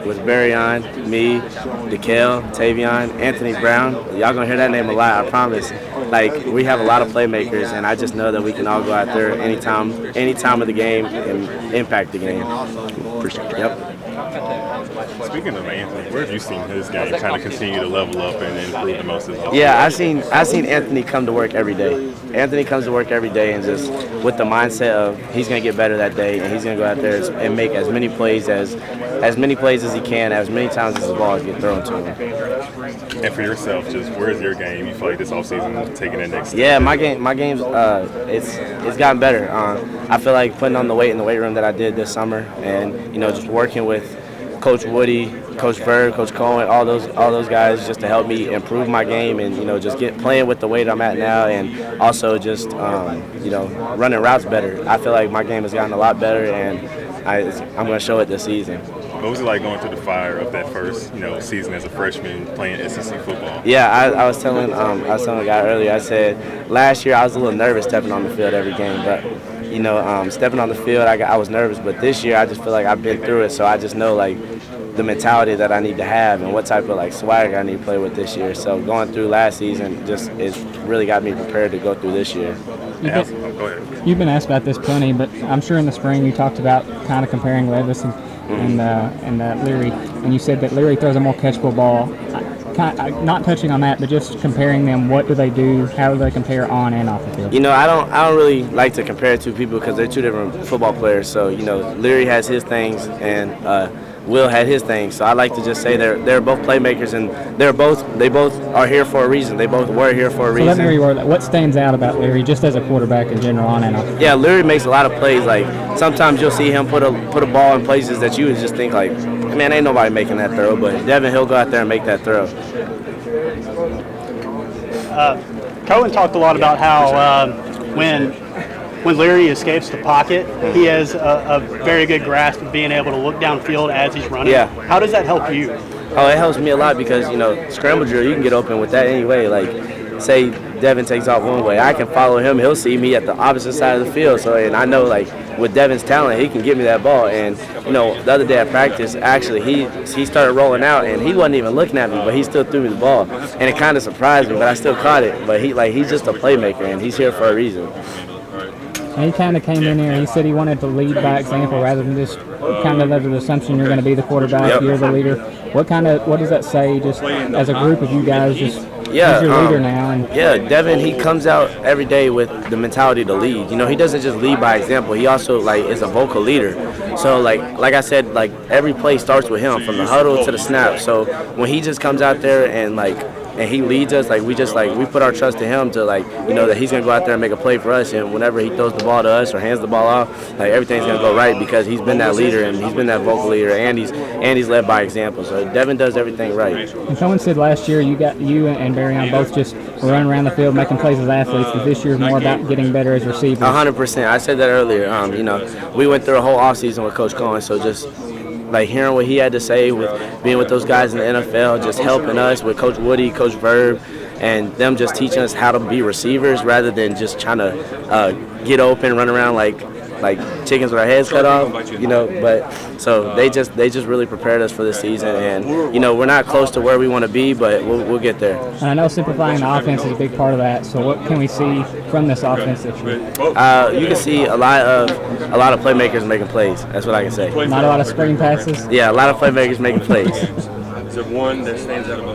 With Barryon, me, DeKale, Tavion, Anthony Brown. Y'all gonna hear that name a lot, I promise. Like, we have a lot of playmakers, and I just know that we can all go out there any time of the game and impact the game. Appreciate it. Yep. Speaking of Anthony, where have you seen his game kind of continue to level up and improve the most as well? Yeah, I seen Anthony come to work every day. Anthony comes to work every day and just with the mindset of he's gonna get better that day and he's gonna go out there and make as many plays as he can, as many times as the ball get thrown to him. And for yourself, just where's your game? You feel like this offseason taking that next step? Yeah, my game's it's gotten better. I feel like putting on the weight in the weight room that I did this summer, and just working with Coach Woody, Coach Verb, Coach Cohen, all those guys just to help me improve my game and just playing with the weight I'm at now, and also just running routes better. I feel like my game has gotten a lot better, and I'm going to show it this season. What was it like going through the fire of that first season as a freshman playing SEC football? Yeah, I was telling a guy earlier. I said last year I was a little nervous stepping on the field every game, but stepping on the field, I was nervous, but this year I just feel like I've been through it, so I just know the mentality that I need to have and what type of swag I need to play with this year. So going through last season it's really got me prepared to go through this year. Go ahead. You've been asked about this plenty, but I'm sure in the spring you talked about kind of comparing Levis and Leary, and you said that Leary throws a more catchable ball. Not touching on that, but just comparing them. What do they do? How do they compare on and off the field? I don't really like to compare two people because they're two different football players. So Leary has his things and Will had his things. So I like to just say they're both playmakers, and they both are here for a reason. They both were here for a reason. So let me reword that. What stands out about Leary just as a quarterback in general on and off? Yeah, Leary makes a lot of plays. Sometimes you'll see him put a ball in places that you would just think man, ain't nobody making that throw. But Devin, he'll go out there and make that throw. Cohen talked a lot about how when Leary escapes the pocket, he has a very good grasp of being able to look downfield as he's running. Yeah. How does that help you? Oh, it helps me a lot because, scramble drill, you can get open with that anyway. Say Devin takes off one way, I can follow him. He'll see me at the opposite side of the field. So, and I know, with Devin's talent, he can get me that ball. And, the other day at practice, actually, he started rolling out, and he wasn't even looking at me, but he still threw me the ball. And it kind of surprised me, but I still caught it. But he's just a playmaker, and he's here for a reason. And he kind of came in here and he said he wanted to lead by example rather than just kind of under the assumption you're going to be the quarterback, Yep. You're the leader. What does that say just as a group of you guys just he's your leader now? And Devin, he comes out every day with the mentality to lead. He doesn't just lead by example. He also is a vocal leader. So like I said, every play starts with him from the huddle to the snap. So when he just comes out there and he leads us, we put our trust in him to that he's gonna go out there and make a play for us, and whenever he throws the ball to us or hands the ball off, everything's gonna go right because he's been that leader and he's been that vocal leader, and he's led by example. So Devin does everything right. And someone said last year you and Barryon both just were running around the field making plays as athletes, but this year is more about getting better as receivers. 100%. I said that earlier. We went through a whole offseason with Coach Cohen, so just hearing what he had to say with being with those guys in the NFL, just helping us with Coach Woody, Coach Verb, and them just teaching us how to be receivers rather than just trying to get open, run around like chickens with our heads cut off, But so they just really prepared us for this season, and we're not close to where we want to be, but we'll get there. And I know simplifying the offense is a big part of that. So what can we see from this offense this year? You can see a lot of playmakers making plays. That's what I can say. Not a lot of screen passes. Yeah, a lot of playmakers making plays. Is there one that stands out above